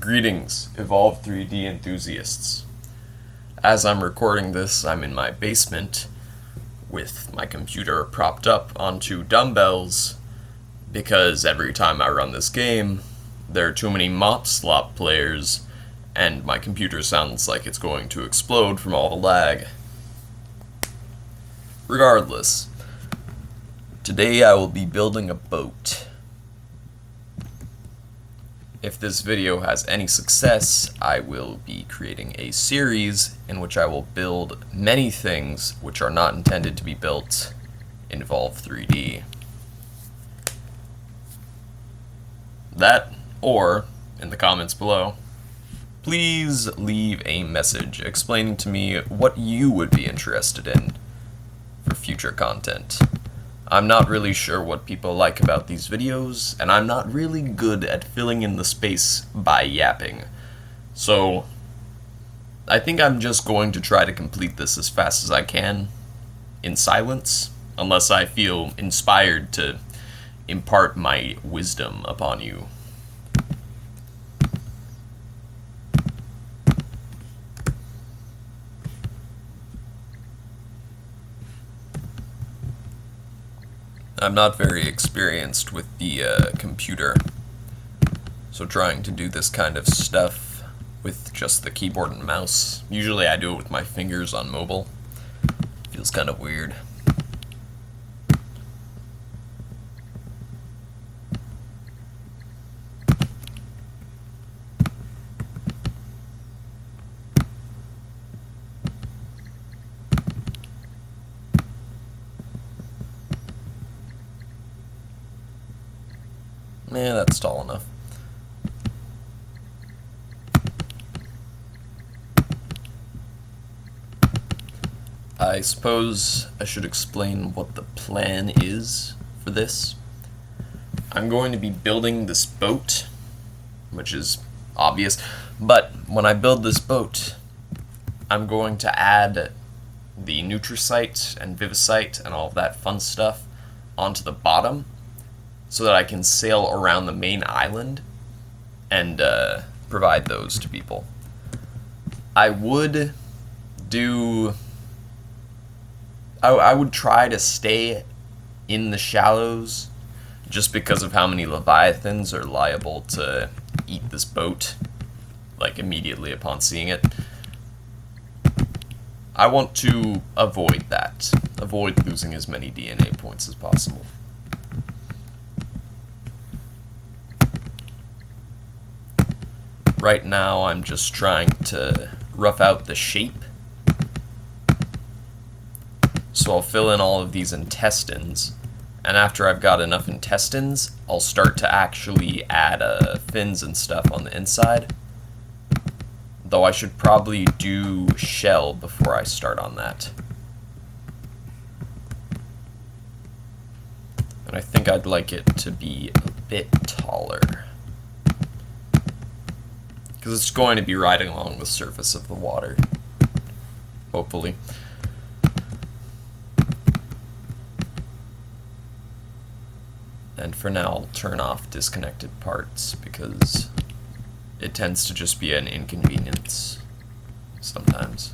Greetings, Evolve 3D enthusiasts. As I'm recording this, I'm in my basement with my computer propped up onto dumbbells because every time I run this game, there are too many mop slop players and my computer sounds like it's going to explode from all the lag. Regardless, today I will be building a boat. If this video has any success, I will be creating a series in which I will build many things which are not intended to be built in Evolve 3D. That, or, in the comments below, please leave a message explaining to me what you would be interested in for future content. I'm not really sure what people like about these videos, and I'm not really good at filling in the space by yapping. So, I think I'm just going to try to complete this as fast as I can, in silence, unless I feel inspired to impart my wisdom upon you. I'm not very experienced with the computer, so trying to do this kind of stuff with just the keyboard and mouse, usually I do it with my fingers on mobile, feels kind of weird. Yeah, that's tall enough. I suppose I should explain what the plan is for this. I'm going to be building this boat, which is obvious, but when I build this boat, I'm going to add the Nutrisite and Vivisite and all of that fun stuff onto the bottom, so that I can sail around the main island and provide those to people. I would try to stay in the shallows just because of how many leviathans are liable to eat this boat, like immediately upon seeing it. I want to avoid that. Avoid losing as many DNA points as possible. Right now, I'm just trying to rough out the shape. So I'll fill in all of these intestines, and after I've got enough intestines, I'll start to actually add fins and stuff on the inside. Though I should probably do shell before I start on that. And I think I'd like it to be a bit taller, because it's going to be riding along the surface of the water, hopefully. And for now, I'll turn off disconnected parts, because it tends to just be an inconvenience sometimes.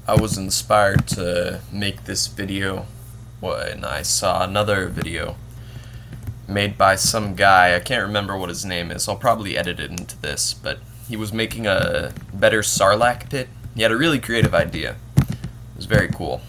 I was inspired to make this video when I saw another video made by some guy. I can't remember what his name is. I'll probably edit it into this, but he was making a better Sarlacc pit. He had a really creative idea. It was very cool.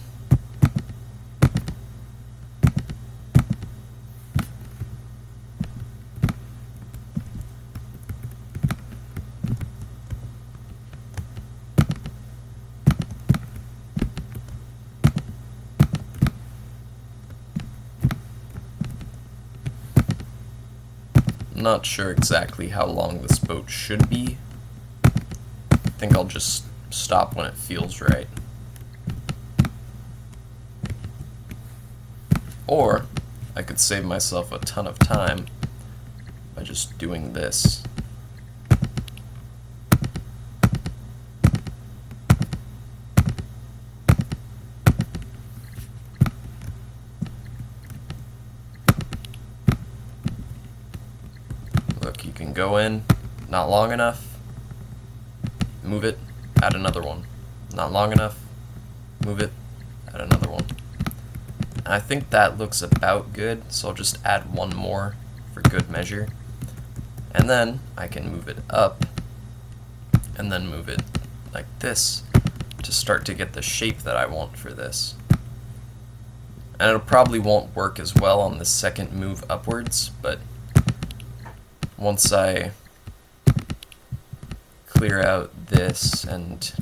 I'm not sure exactly how long this boat should be. I think I'll just stop when it feels right. Or I could save myself a ton of time by just doing this. Look, you can go in, not long enough, move it, add another one. Not long enough, move it, add another one. And I think that looks about good, so I'll just add one more for good measure. And then I can move it up, and then move it like this to start to get the shape that I want for this. And it probably won't work as well on the second move upwards, but once I clear out this, and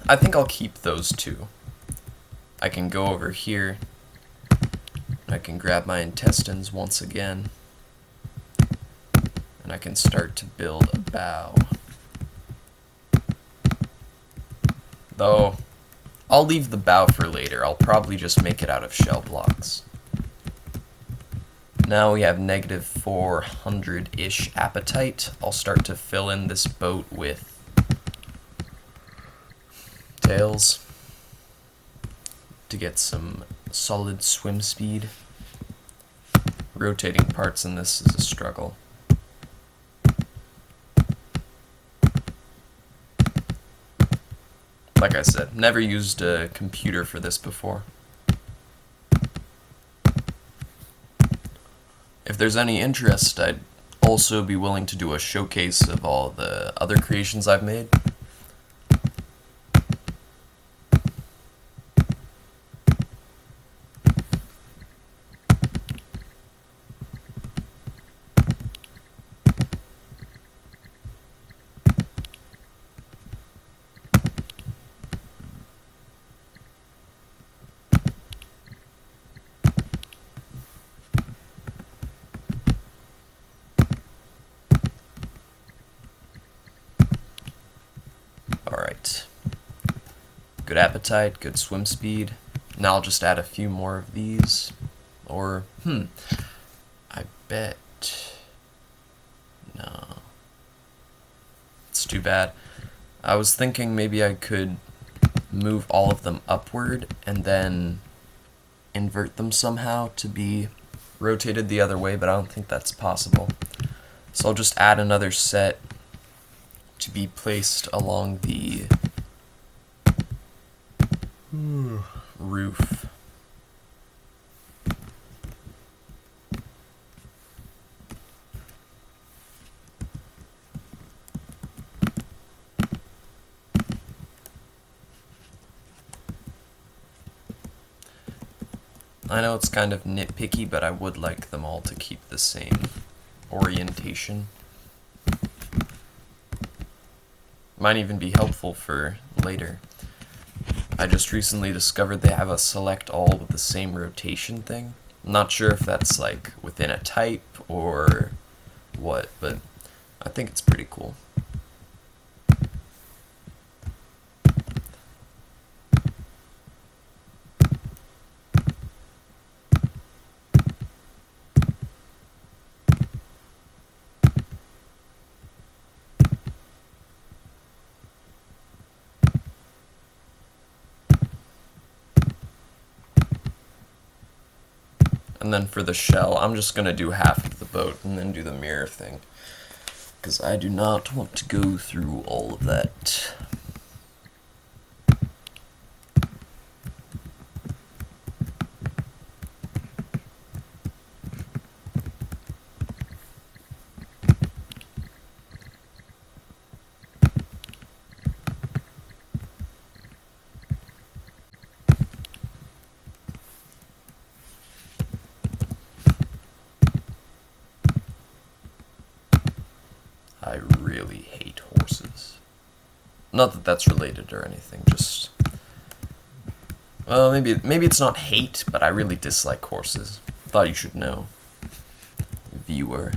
I think I'll keep those two. I can go over here, I can grab my intestines once again, and I can start to build a bow. Though, I'll leave the bow for later. I'll probably just make it out of shell blocks. Now we have negative 400-ish appetite. I'll start to fill in this boat with tails to get some solid swim speed. Rotating parts in this is a struggle. Like I said, never used a computer for this before. If there's any interest, I'd also be willing to do a showcase of all the other creations I've made. Alright. Good appetite, good swim speed. Now I'll just add a few more of these. Or, I bet... No. It's too bad. I was thinking maybe I could move all of them upward and then invert them somehow to be rotated the other way, but I don't think that's possible. So I'll just add another set to be placed along the roof. I know it's kind of nitpicky, but I would like them all to keep the same orientation. Might even be helpful for later. I just recently discovered they have a select all with the same rotation thing. I'm not sure if that's like within a type or what, but I think it's pretty cool. And then for the shell, I'm just going to do half of the boat and then do the mirror thing, because I do not want to go through all of that. I really hate horses. Not that that's related or anything, just... Well, maybe it's not hate, but I really dislike horses. Thought you should know, viewer.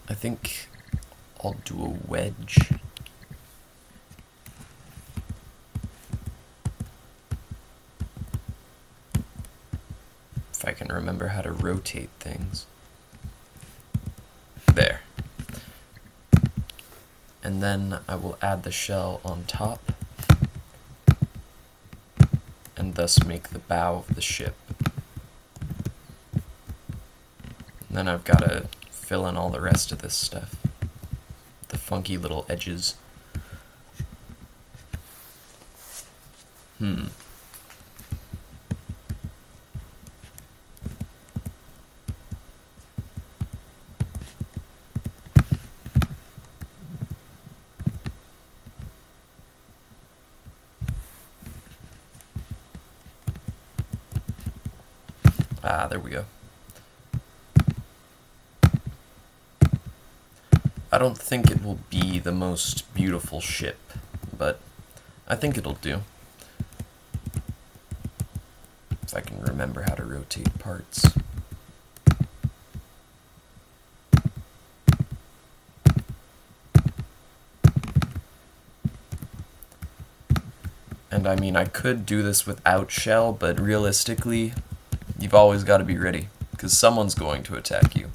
I think I'll do a wedge. If I can remember how to rotate things. There. And then I will add the shell on top, and thus make the bow of the ship. And then I've got to fill in all the rest of this stuff. The funky little edges. Ah, there we go. I don't think it will be the most beautiful ship, but I think it'll do. If I can remember how to rotate parts. And I mean, I could do this without shell, but realistically, you've always got to be ready, because someone's going to attack you.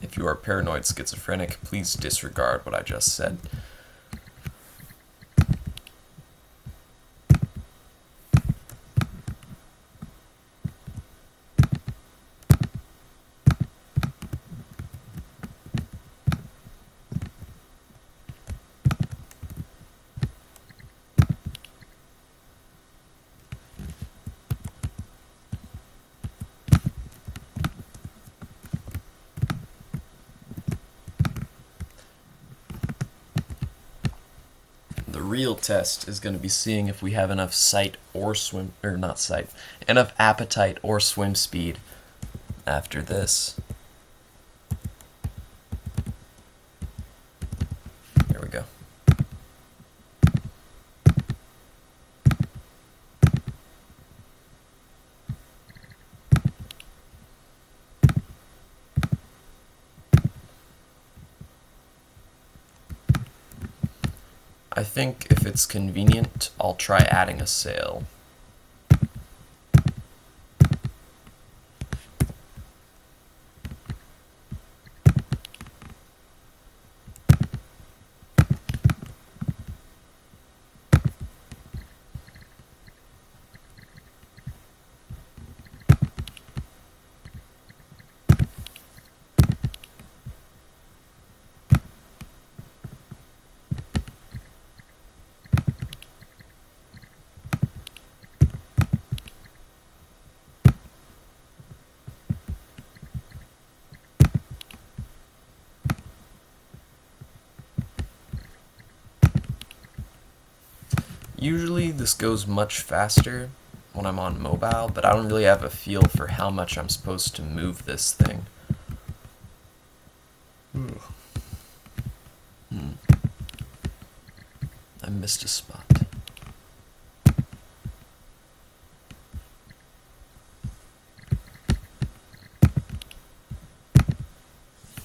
If you are paranoid schizophrenic, please disregard what I just said. The real test is going to be seeing if we have enough sight or swim, or not sight, enough appetite or swim speed after this. There we go. I think if it's convenient, I'll try adding a sail. Usually this goes much faster when I'm on mobile, but I don't really have a feel for how much I'm supposed to move this thing. I missed a spot.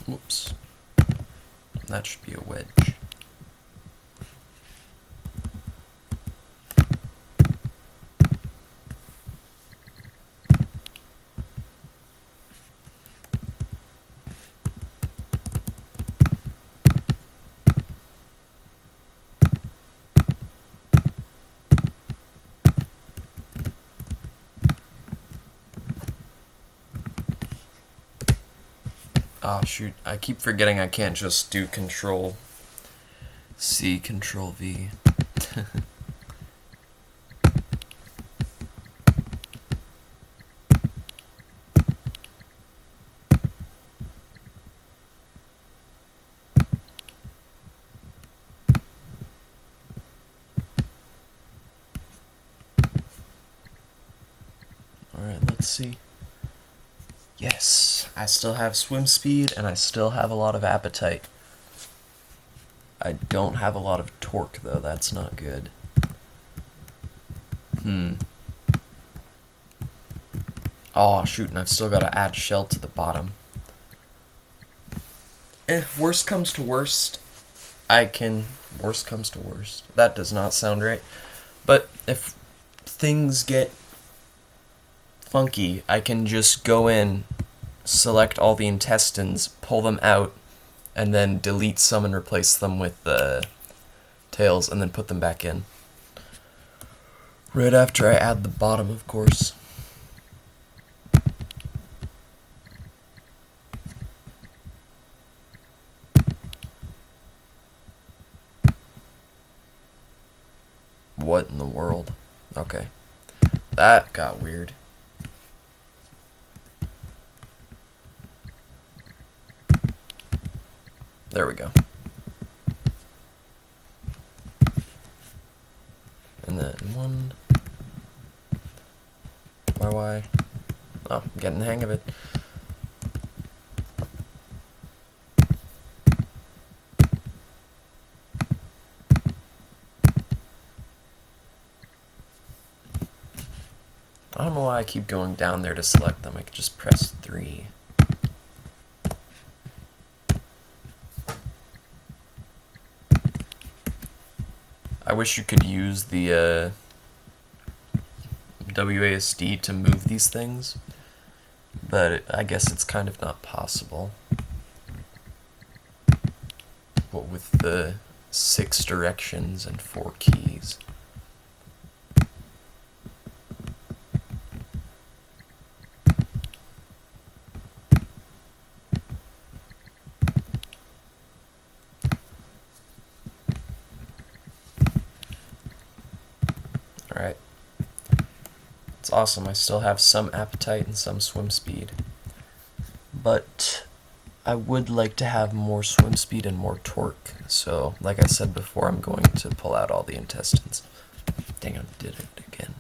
Whoops. That should be a wedge. Oh shoot, I keep forgetting I can't just do Control C, Control V. Alright, let's see. Yes, I still have swim speed and I still have a lot of appetite. I don't have a lot of torque though, that's not good. Oh, shoot, and I've still got to add shell to the bottom. If worst comes to worst, I can... Worst comes to worst. That does not sound right. But if things get funky, I can just go in, select all the intestines, pull them out, and then delete some and replace them with the tails, and then put them back in. Right after I add the bottom, of course. What in the world? Okay. That got weird. There we go. And then one. Why? Oh, I'm getting the hang of it. I don't know why I keep going down there to select them. I could just press 3. I wish you could use the WASD to move these things, but I guess it's kind of not possible. What with the 6 directions and 4 keys. Alright. It's awesome. I still have some appetite and some swim speed. But I would like to have more swim speed and more torque. So, like I said before, I'm going to pull out all the intestines. Dang, I did it again.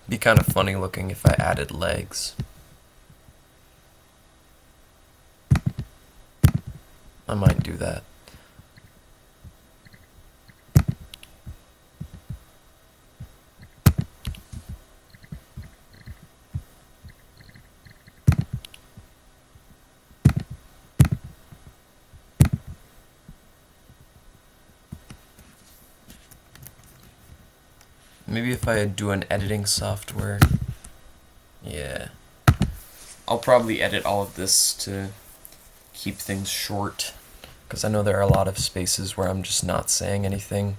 Be kind of funny looking if I added legs. I might do that. Maybe if I do an editing software. Yeah. I'll probably edit all of this to keep things short, because I know there are a lot of spaces where I'm just not saying anything,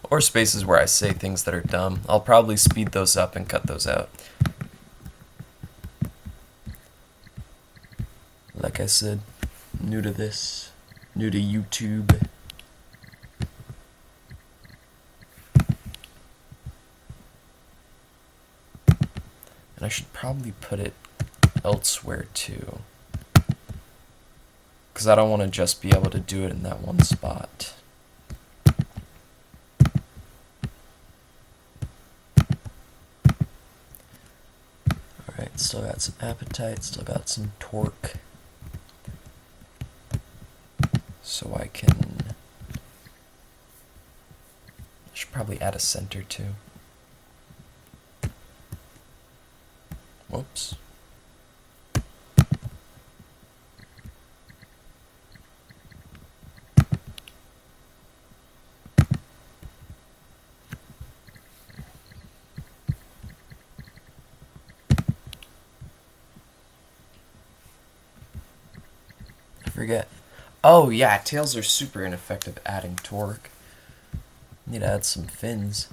or spaces where I say things that are dumb. I'll probably speed those up and cut those out. Like I said, new to this, new to YouTube. And I should probably put it elsewhere too, because I don't want to just be able to do it in that one spot. Alright, still got some appetite, still got some torque. So I should probably add a center too. Whoops. I forget. Oh yeah, tails are super ineffective at adding torque. Need to add some fins.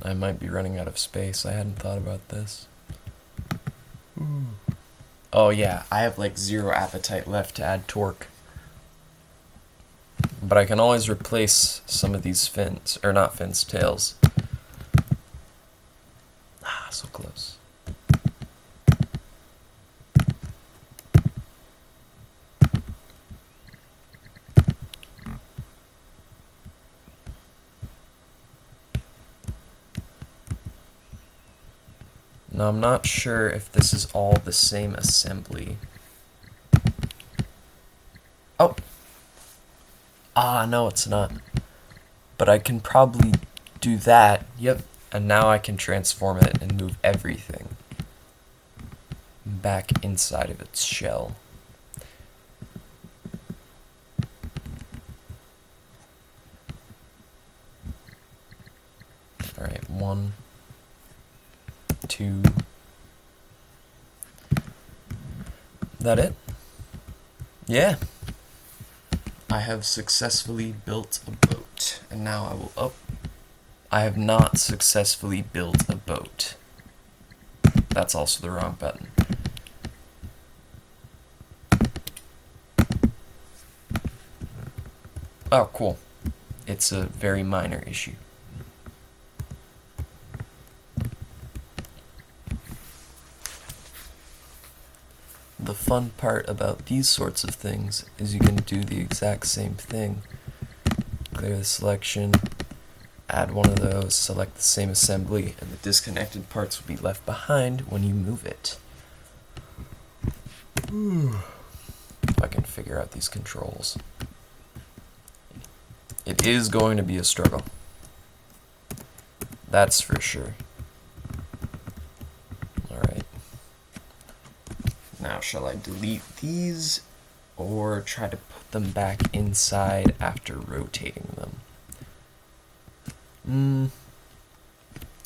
I might be running out of space. I hadn't thought about this. Oh yeah, I have like 0 appetite left to add torque. But I can always replace some of these fins, or not fins, tails. Ah, so close. Now I'm not sure if this is all the same assembly. Oh! Ah, no it's not. But I can probably do that, yep, and now I can transform it and move everything back inside of its shell. Alright, 1, 2. That it? Yeah. I have successfully built a boat. And now I will I have not successfully built a boat. That's also the wrong button. Oh, cool. It's a very minor issue. The fun part about these sorts of things is you can do the exact same thing. Clear the selection, add one of those, select the same assembly, and the disconnected parts will be left behind when you move it. If I can figure out these controls. It is going to be a struggle. That's for sure. Alright. Now, shall I delete these or try to put them back inside after rotating them?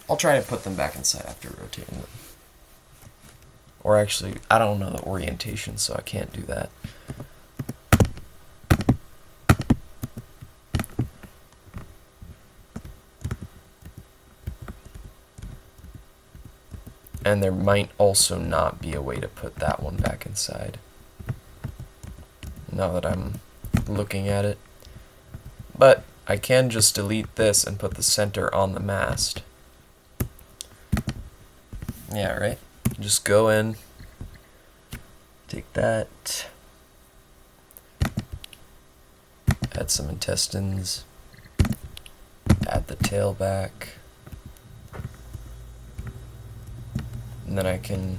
I'll try to put them back inside after rotating them. Or actually, I don't know the orientation, so I can't do that. And there might also not be a way to put that one back inside. Now that I'm looking at it. But I can just delete this and put the center on the mast. Yeah, right? Just go in, take that, add some intestines, add the tail back. And then I can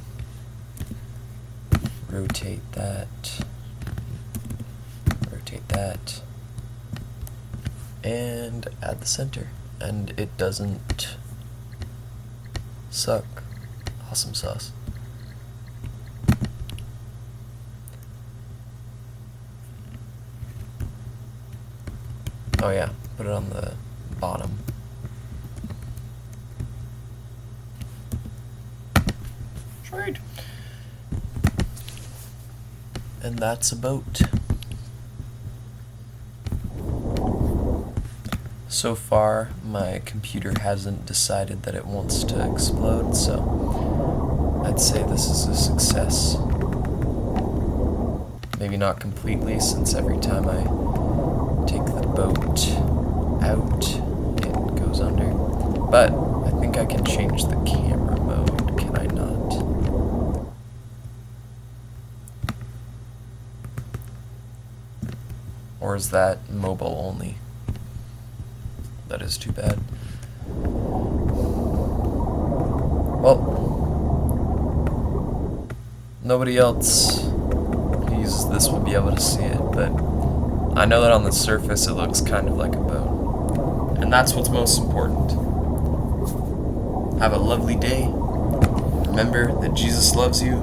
rotate that, and add the center. And it doesn't suck. Awesome sauce. Oh yeah, put it on the bottom. Right. And that's a boat. So far, my computer hasn't decided that it wants to explode, so I'd say this is a success. Maybe not completely, since every time I take the boat out, it goes under. But I think I can change the camera mode, can I not? Or is that mobile only? That is too bad. Well, nobody else who uses this would be able to see it, but I know that on the surface it looks kind of like a boat. And that's what's most important. Have a lovely day. Remember that Jesus loves you.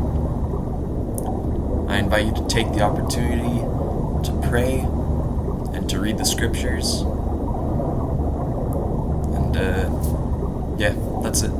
I invite you to take the opportunity to pray and to read the scriptures. And yeah, that's it.